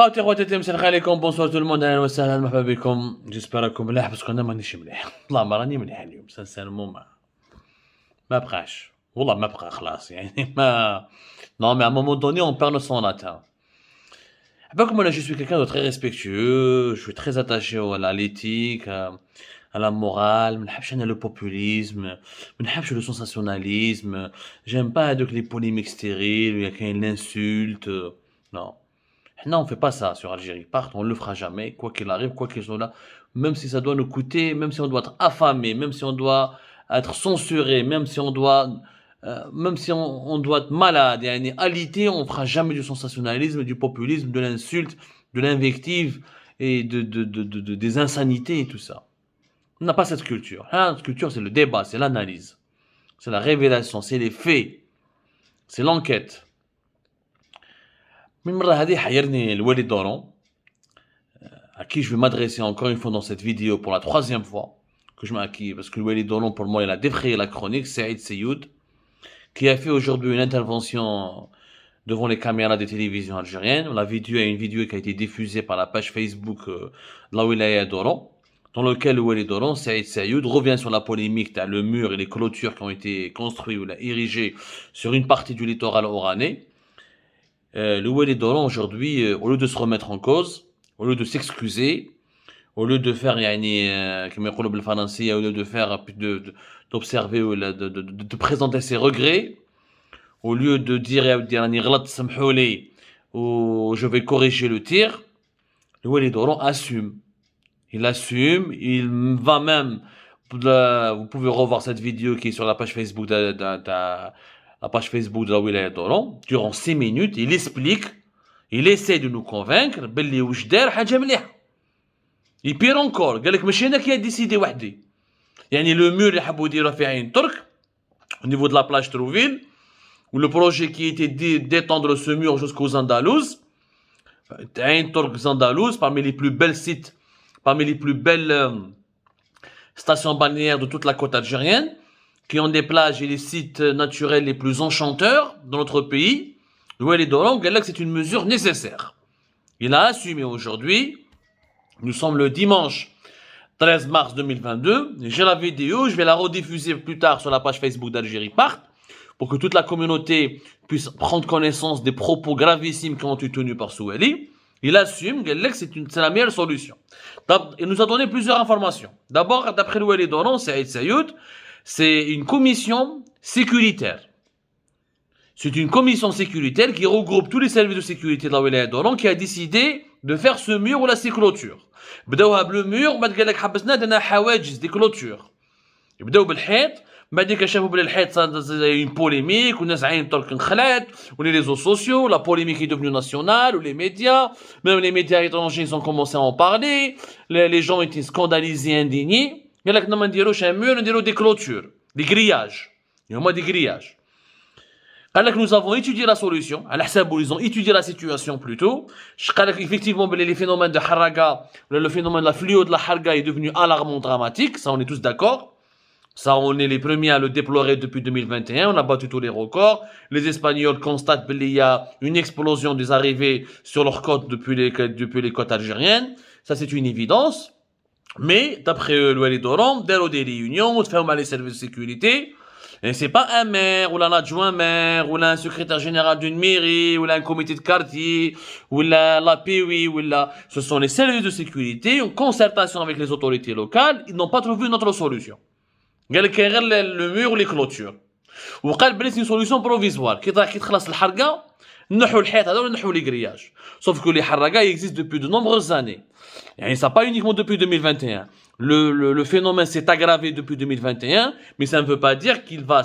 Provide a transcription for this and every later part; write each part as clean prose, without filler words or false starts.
خواتي خواتاتي مساء عليكم بونسوار تو الموند اهلا وسهلا مرحبا بكم جيسبر راكم مليح باسكو انا مانيش مليح والله ما راني مليح اليوم سانسيرمون ما بقاش والله ما بقى خلاص يعني ما non mais à un moment donné on perd son latin. Pas comme là je suis quelqu'un de très respectueux, je suis très attaché à l'éthique, à la morale, ما نحبش انا le populisme, ما نحبش le sensationnalisme, j'aime pas donc les polémiques stériles, il y a qu'une l'insulte, non. Non, on fait pas ça sur Algérie. Part, on le fera jamais, quoi qu'il arrive, quoi qu'il soit là. Même si ça doit nous coûter, même si on doit être affamé, même si on doit être censuré, même si on doit, on doit être malade et alité, on fera jamais du sensationnalisme, du populisme, de l'insulte, de l'invective et des insanités et tout ça. On n'a pas cette culture. Notre culture, c'est le débat, c'est l'analyse, c'est la révélation, c'est les faits, c'est l'enquête. من المرة هذه حيرني الوالد دورون à qui je vais m'adresser encore une fois dans cette vidéo pour la troisième fois que je m'acquis parce que le Walid Doron pour moi il a défrayé la chronique, Saïd Seyoud qui a fait aujourd'hui une intervention devant les caméras des télévisions algériennes. La vidéo est une vidéo qui a été diffusée par la page Facebook de la Wilaya Doron dans lequel le Walid Doron, Saïd Seyoud revient sur la polémique dans le mur et les clôtures qui ont été construits ou érigées sur une partie du littoral oranais. Le Walid Doron aujourd'hui, au lieu de se remettre en cause, au lieu de s'excuser, au lieu de faire, comme يقولوا بالفرنسية, au lieu de faire, d'observer ou de présenter ses regrets, au lieu de dire راني غلط سمحوا لي ou je vais corriger le tir, le Walid Doron assume. Il assume, il va même, vous pouvez revoir cette vidéo qui est sur la page Facebook la page Facebook de la Wilaya Doron, durant 6 minutes, il explique, il essaie de nous convaincre, باللي واش دار حاجة مليحة. Et pire encore, قال لك ماشي انا qui a décidé وحدي. يعني le mur اللي حبوا يديروه في عين ترك, au niveau de la plage Trouville, où le projet qui était d'étendre ce mur jusqu'aux Andalouses, عين ترك Andalouses, parmi les plus belles sites, parmi les plus belles stations balnéaires de toute la côte algérienne, qui ont des plages et les sites naturels les plus enchanteurs dans notre pays, le Walid Doron, c'est une mesure nécessaire. Il a assumé aujourd'hui, nous sommes le dimanche 13 mars 2022, j'ai la vidéo, je vais la rediffuser plus tard sur la page Facebook d'Algérie Part, pour que toute la communauté puisse prendre connaissance des propos gravissimes qui ont été tenus par Soueli. Il assume que c'est la meilleure solution. Il nous a donné plusieurs informations. D'abord, d'après le Walid Doron, Saïd Seyoud, c'est une commission sécuritaire. C'est une commission sécuritaire qui regroupe tous les services de sécurité de la Wilaya Doron qui a décidé de faire ce mur ou la ces clôtures. بداوها بالمur وبعد قال لك حبسنا درنا حواجز دي كلوتور. يبداو بالحيط بعد كي شافوا بلي الحيط une polémique والناس عين ترك انخلعت ou les réseaux sociaux, la polémique est devenue nationale ou les médias, même les médias étrangers ils ont commencé à en parler, les gens étaient scandalisés, indignés. قال لك ما نديروش un mur, نديرو des clôtures, des grillages. Il y a des grillages. قال لك nous avons étudié la solution, على حسابه ils ont étudié la situation plutôt. قال لك effectivement les phénomènes de haraga, le phénomène de la fléau de la harga est devenu alarmant dramatique, ça on est tous d'accord. Ça on est les premiers à le déplorer depuis 2021, on a battu tous les records. Les Espagnols constatent qu'il y a une explosion des arrivées sur leurs côtes depuis les côtes algériennes. Ça c'est une évidence. Mais, d'après le Walid Doron, dès des réunions, on ferme les services de sécurité, et c'est pas un maire, ou un adjoint maire, ou un secrétaire général d'une mairie, ou un comité de quartier, ou la PWI, ce sont les services de sécurité, en concertation avec les autorités locales, ils n'ont pas trouvé une autre solution. قال لك غير le mur ou les clôtures. وقال بلي c'est une solution provisoire. كي تخلص الحرقة, نحو الحيط هذا ولا نحو les grillages. Sauf que les harragas existent depuis de nombreuses années. Et ça pas uniquement depuis 2021. Le phénomène s'est aggravé depuis 2021, mais ça ne veut pas dire qu'il va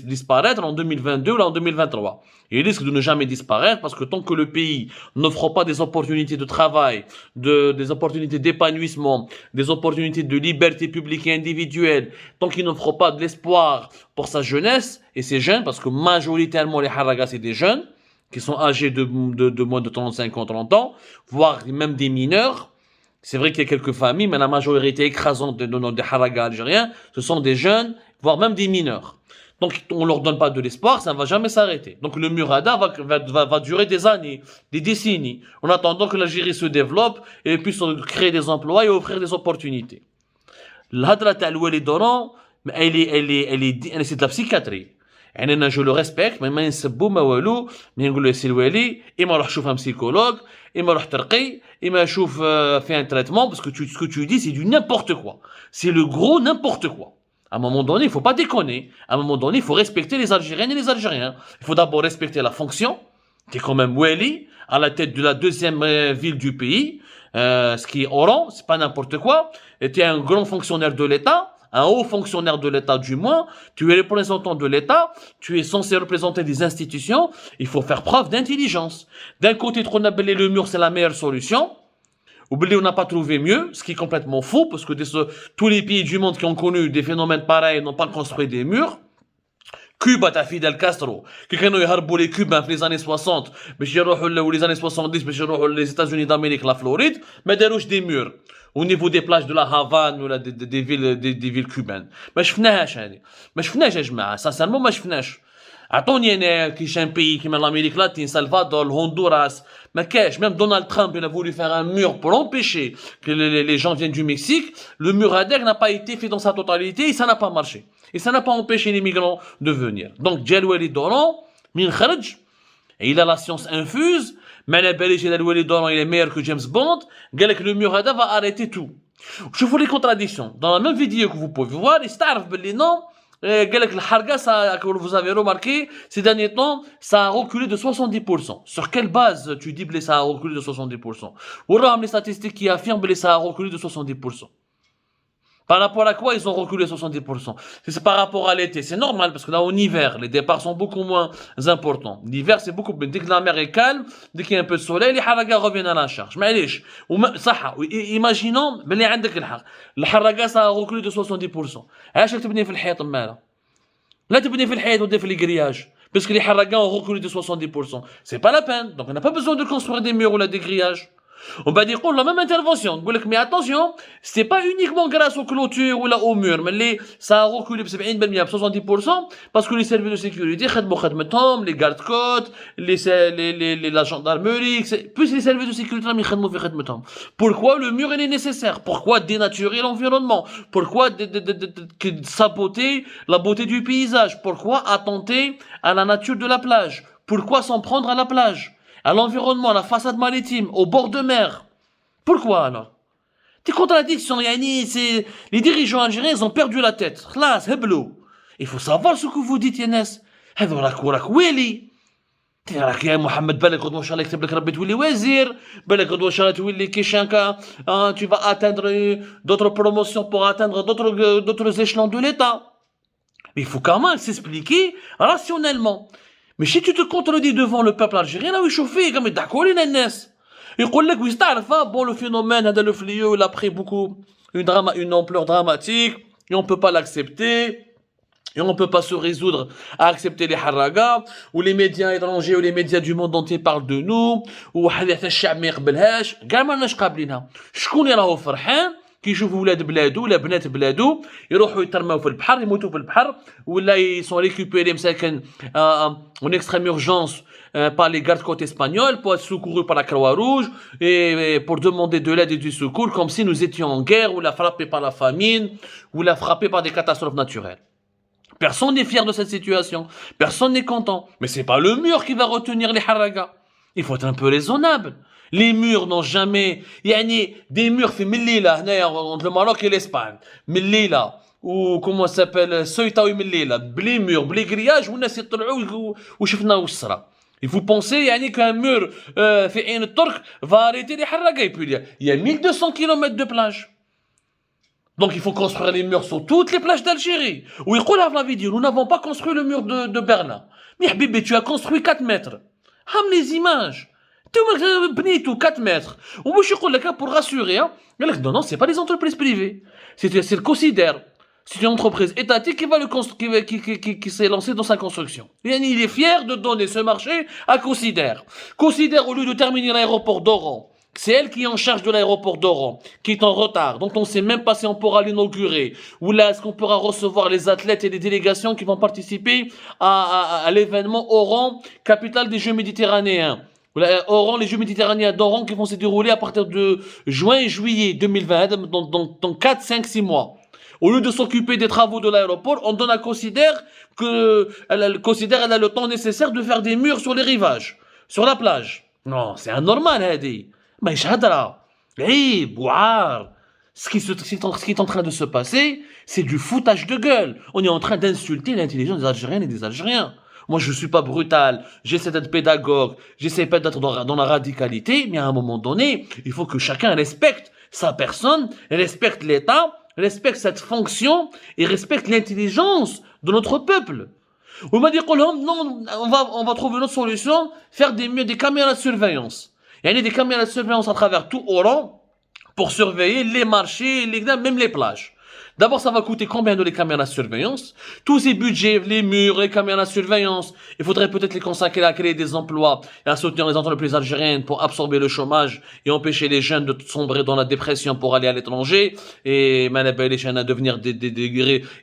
disparaître en 2022 ou en 2023. Il risque de ne jamais disparaître parce que tant que le pays n'offre pas des opportunités de travail, des opportunités d'épanouissement, des opportunités de liberté publique et individuelle, tant qu'il n'offre pas de l'espoir pour sa jeunesse et ses jeunes, parce que majoritairement les haragas c'est des jeunes qui sont âgés de moins de 35 ans, 30 ans, voire même des mineurs. C'est vrai qu'il y a quelques familles, mais la majorité écrasante des haragas algériens, ce sont des jeunes, voire même des mineurs. Donc, on leur donne pas de l'espoir, ça ne va jamais s'arrêter. Donc, le murada va durer des années, des décennies, en attendant que l'Algérie se développe et puisse créer des emplois et offrir des opportunités. الهضره تاع الوالي دوران c'est de la psychiatrie. يعني انا جو لو ريسبكت ما نسبو ما والو ملي نقول له سي الوالي اما روح شوف ان بسيكولوج اما روح ترقي اما شوف في ان تريتمون parce que ce que tu dis c'est du n'importe quoi. C'est le gros n'importe quoi. À un moment donné, il faut pas déconner. À un moment donné, il faut respecter les Algériennes et les Algériens. Il faut d'abord respecter la fonction. Tu es quand même Wali, à la tête de la deuxième ville du pays, ce qui est Oran, c'est pas n'importe quoi. Et tu es un grand fonctionnaire de l'État, un haut fonctionnaire de l'État du moins. Tu es représentant de l'État. Tu es censé représenter des institutions. Il faut faire preuve d'intelligence. D'un côté, le mur, c'est la meilleure solution. On n'a pas trouvé mieux, ce qui est complètement faux, parce que tous les pays du monde qui ont connu des phénomènes pareils n'ont pas construit des murs. Cuba, t'as Fidel Castro, qui ont eu les Cubains les années 60, ou les années 70, les États-Unis d'Amérique, la Floride, mais des murs. Au niveau des plages de la Havane ou des villes cubaines. Mais je fnèche, sincèrement, moi je fnèche. اعطوني انا كي un pays comme l'Amérique latine, Salvador, le Honduras, mais qu'est-ce même Donald Trump il a voulu faire un mur pour empêcher que les gens viennent du Mexique. Le mur ADEC n'a pas été fait dans sa totalité et ça n'a pas marché. Et ça n'a pas empêché les migrants de venir. Donc Djel Wali Doran, min kharj, et il a la science infuse, mais la Belgique Djel Wali Doran il est meilleur que James Bond, قال لك le mur ADEC va arrêter tout. Je vous les contradictions. Dans la même vidéo que vous pouvez voir, il s'tarf باللي non. Comme vous avez remarqué, ces derniers temps, ça a reculé de 70%. Sur quelle base tu dis que ça a reculé de 70%? Ou les statistiques qui affirment que ça a reculé de 70%. Par rapport à quoi ils ont reculé 70%? C'est par rapport à l'été. C'est normal parce que là, en hiver, les départs sont beaucoup moins importants. L'hiver, c'est beaucoup plus. Dès que la mer est calme, dès qu'il y a un peu de soleil, les haragas reviennent à la charge. Mais allez, imaginons, mais le haragas, ça a reculé de 70%. علاش تبني في الحيط مالا؟ لا تبني في الحيط ودير في les grillages. Parce que les haragas ont reculé de 70%. C'est pas la peine. Donc on n'a pas besoin de construire des murs ou des grillages. On va dire la même intervention. Mais attention, c'est pas uniquement grâce aux clôtures ou là aux murs, mais ça a reculé de 70% parce que les services de sécurité, les gardes-côtes, la gendarmerie, plus les services de sécurité, pourquoi le mur est nécessaire? Pourquoi dénaturer l'environnement? Pourquoi saboter la beauté du paysage? Pourquoi attenter à la nature de la plage? Pourquoi s'en prendre à la plage? À l'environnement, à la façade maritime, au bord de mer. Pourquoi alors? Des contradictions, Yani, les dirigeants algériens, ils ont perdu la tête. Khlas, heblou. Il faut savoir ce que vous dites, Yanes. هذا راك ويلي. راك يا محمد بالك غدوه ان شاء الله يكتب لك ربي تولي وزير، بالك غدوه ان شاء الله تولي كيشانكا، tu vas atteindre d'autres promotions pour atteindre d'autres échelons de l'État. Mais il faut quand même s'expliquer rationnellement. Mais si tu te contredis devant le peuple algérien, là, il chauffe, comme d'accord, les الناس. يقول لك oui, bon, le phénomène, le fléau, il a pris une ampleur dramatique, et on peut pas l'accepter, et on peut pas se résoudre à accepter les haragas, ou les médias étrangers, ou les médias du monde entier parlent de nous, ou حديث الشعب ما يقبلهاش، كاع ما لناش قابلينها. شكون راهو فرحان كيشوفوا ولاد بلادو ولا بنات بلادو يروحوا يترموا في البحر يموتوا في البحر ولا يسون ريكوبيري مساكن en extrême urgence par les gardes-côtes espagnols pour être secourus par la Croix-Rouge et pour demander de l'aide et du secours comme si nous étions en guerre ou la frappés par la famine ou la frappés par des catastrophes naturelles. Personne n'est fier de cette situation, personne n'est content, mais c'est pas le mur qui va retenir les haragas. Il faut être un peu raisonnable. Les murs n'ont jamais, يعني des murs في مليلة هنايا entre le Maroc et l'Espagne, مليلة ou comment ça s'appelle Ceuta ومليلة بلي murs بلي grillage والناس يطلعوا وشفنا واش صرا. Et vous pensez يعني qu'un mur في عين الترك va arrêter les haragas? Il y a 1200 km de plage. Donc il faut construire les murs sur toutes les plages d'Algérie. Ou il dit dans la vidéo, nous n'avons pas construit le mur de Berlin. Mais Habibi, tu as construit 4 mètres. Ham les images. Tu as bni tout 4 mètres. Ou moi je dis pour rassurer, hein. Non, c'est pas les entreprises privées. C'est le considère. C'est une entreprise étatique qui s'est lancée dans sa construction. Il est fier de donner ce marché à Considère. Considère, au lieu de terminer l'aéroport d'Oran, C'est elle qui est en charge de l'aéroport d'Oran, qui est en retard, dont on ne sait même pas si on pourra l'inaugurer, ou là, est-ce qu'on pourra recevoir les athlètes et les délégations qui vont participer à l'événement Oran, capitale des Jeux méditerranéens. Oran, les Jeux méditerranéens d'Oran qui vont se dérouler à partir de juin et juillet 2020, dans 4, 5, 6 mois. Au lieu de s'occuper des travaux de l'aéroport, on donne à considère qu'elle a le temps nécessaire de faire des murs sur les rivages, sur la plage. Non, c'est anormal, Hadi. Mais Chadra, hey, boire. Ce qui est en train de se passer, c'est du foutage de gueule. On est en train d'insulter l'intelligence des Algériennes et des Algériens. Moi, je suis pas brutal, j'essaie d'être pédagogue, j'essaie pas d'être dans la radicalité, mais à un moment donné, il faut que chacun respecte sa personne, respecte l'État, respecte cette fonction et respecte l'intelligence de notre peuple. On m'a dit, non, on va trouver une autre solution, faire des caméras de surveillance. Il y a des caméras de surveillance à travers tout Oran pour surveiller les marchés, même les plages. D'abord, ça va coûter combien de les caméras de surveillance? Tous ces budgets, les murs, les caméras de surveillance, il faudrait peut-être les consacrer à créer des emplois et à soutenir les entreprises algériennes pour absorber le chômage et empêcher les jeunes de sombrer dans la dépression pour aller à l'étranger et les jeunes à devenir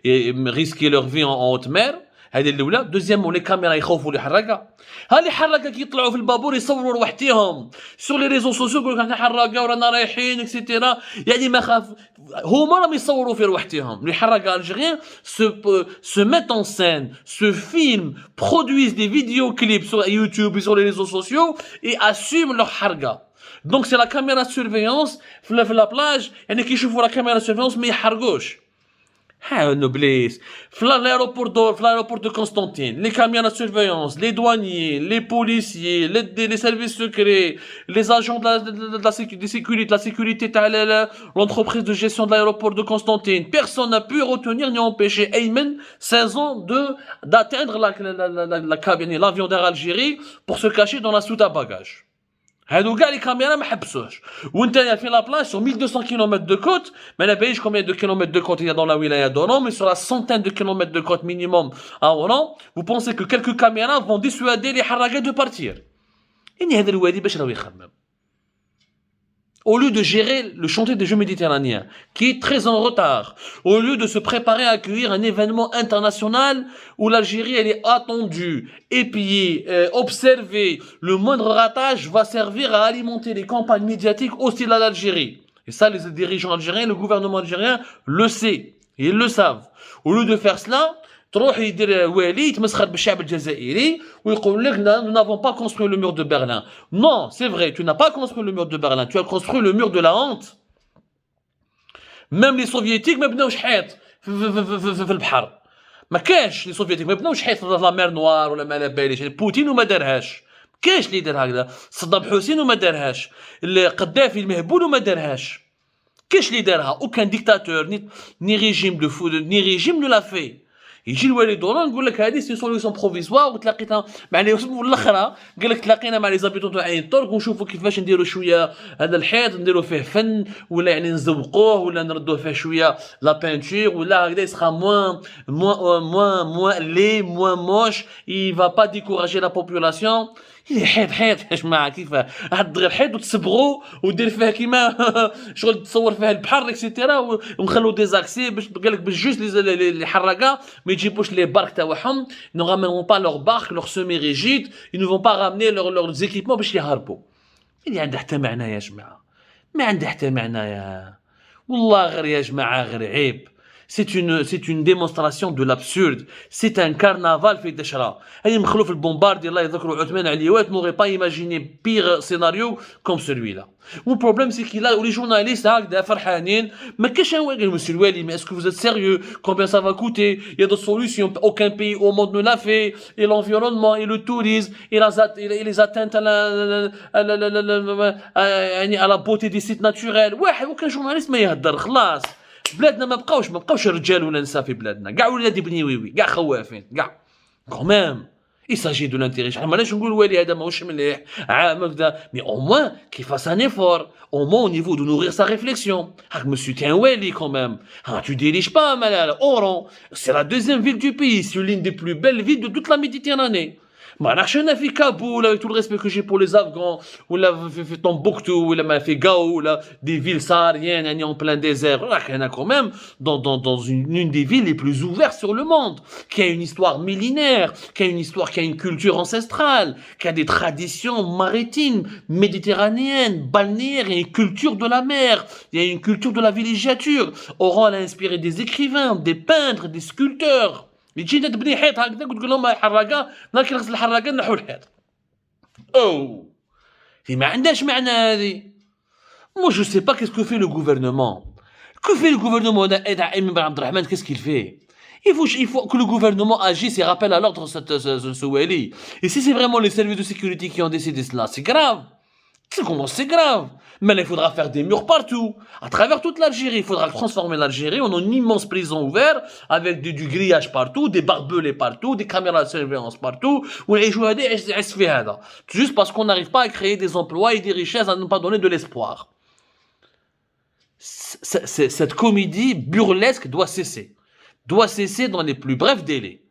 et risquer leur vie en haute mer. هذه الاولى. دوزيامون لي كاميرا يخوفوا لي حراقه. ها لي حراقه كيطلعوا في البابور يصوروا لوحديهم سور لي ريزو سوسيو يقول لك احنا حراقه ورانا رايحين اكسيتيرا. يعني ما خاف هما راهم يصوروا في لوحديهم. لي حراقه الجيريان se mettent en scène, se filment, produisent des vidéoclips sur YouTube et sur les réseaux sociaux et assument leur حرقه. Donc c'est la caméra de surveillance في la plage. يعني كيشوفوا la caméra de surveillance ما يحرقوش. Noblesse. L'aéroport de Constantine, les caméras de surveillance, les douaniers, les policiers, les services secrets, les agents de la sécurité, l'entreprise de gestion de l'aéroport de Constantine. Personne n'a pu retenir ni empêcher Ayman, 16 ans, d'atteindre la cabine, l'avion d'Air Algérie pour se cacher dans la soute à bagages. هادو كاع لي كاميرا ما حبسوش وانت في لا بلاج sur 1200 km de côte ما نبيش combien de kilomètres de côte il y a dans la wilaya d'Oran mais sur la centaine de kilomètres de côte minimum à Oran vous pensez que quelques caméras vont dissuader les حراقة de partir يعني هذا الوالي باش راهو يخمم au lieu de gérer le chantier des Jeux méditerranéens, qui est très en retard, au lieu de se préparer à accueillir un événement international où l'Algérie elle est attendue, épiée, observée, le moindre ratage va servir à alimenter les campagnes médiatiques hostiles à l'Algérie. Et ça, les dirigeants algériens, le gouvernement algérien le sait, et ils le savent. Au lieu de faire cela, تروح يدير والي يتمسخر بالشعب الجزائري ويقول لك nous n'avons pas construit le mur de Berlin. Non, c'est vrai, tu n'as pas construit le mur de Berlin, tu as construit le mur de la honte. Même les soviétiques ما بناوش حيط في البحر. ما كاش لي سوفيتيك ما بناوش حيط في لا مير نوار ولا ما لا باليش. بوتين وما دارهاش. كاش اللي دار هكذا. صدام حسين وما دارهاش. القذافي المهبول وما دارهاش. كاش اللي دارها. aucun dictateur ni régime ne l'a fait. يجي الوالي دوران نقول لك هذه سي سوليوشن بروفيسوار وتلاقيتها مع لي الاخرى قال لك تلاقينا مع لي زابيتون تاع عين الطرق ونشوفوا كيفاش نديروا شويه هذا الحيط نديروا فيه فن ولا يعني نزوقوه ولا نردوه فيه شويه لا بانتور ولا هكذا يسخا موان لي موان موش il va pas décourager la population. حيط يا جماعه كيف هاد غير حيط وتصبغوا ودير فيها كيما شغل تصور فيها البحر اكسيتيرا ونخلو دي زاكسي باش قال لك باش جوست لي حراقه ما يجيبوش لي بارك تاعهم ne ramèneront pas leur barque leur semi rigide ils ne vont pas ramener leurs équipements باش يهربوا. اللي عنده حتى معنى يا جماعه ما عنده حتى معنى يا والله غير يا جماعه غير عيب. C'est une démonstration de l'absurde. C'est un carnaval في دشرة. هذه مخلوف البومباردي الله يذكروا عثمان عليوات n'aurait pas imaginé pire scénario comme celui-là. Mon problème c'est qu'il a les journalistes هكذا فرحانين ما كاش قال monsieur الوالي mais est-ce que vous êtes sérieux combien ça va coûter il y a d'autres solutions aucun pays au monde ne l'a fait et l'environnement et le tourisme et les atteintes à la beauté des sites naturels واحد aucun journaliste ما يهدر خلاص. بلادنا ما بقاوش رجال ولا نساء في بلادنا كاع ولاد بني ويوي كاع خوافين كاع كومام il s'agit de l'intérêt. علاش نقول والي هذا ماهوش مليح عام هكذا mais au moins qu'il fasse un effort au moins au niveau de nourrir sa réflexion. هاك monsieur t'es un والي quand même tu diriges pas Malala Oran c'est la deuxième ville du pays c'est l'une des plus belles villes de toute la Méditerranée. ما نعرفش انا في كابول avec tout le respect que j'ai pour les Afghans ولا في Tombouctou ولا ما في Gao ولا des villes sahariennes يعني en plein désert راح quand même dans une des villes les plus ouvertes sur le monde qui a une histoire millénaire qui a une histoire qui a une culture ancestrale qui a des traditions maritimes méditerranéennes balnéaires et une culture de la mer il y a une culture de la villégiature Oran a inspiré des écrivains des peintres des sculpteurs تجي تبني حيط هكذا وتقول لهم حراقه نهار كي نغسل الحراقه نحو الحيط او هي ما عندهاش معنى هذه moi je sais pas qu'est-ce que fait le gouvernement que fait le gouvernement تاع ايمن بن عبد الرحمن qu'est-ce qu'il fait il faut que le gouvernement agisse et rappelle à l'ordre ce Wali et si c'est vraiment les services de sécurité qui ont décidé cela c'est grave c'est grave. Mais il faudra faire des murs partout, à travers toute l'Algérie. Il faudra transformer l'Algérie en une immense prison ouverte, avec du grillage partout, des barbelés partout, des caméras de surveillance partout. Juste parce qu'on n'arrive pas à créer des emplois et des richesses, à ne pas donner de l'espoir. Cette comédie burlesque doit cesser. Doit cesser dans les plus brefs délais.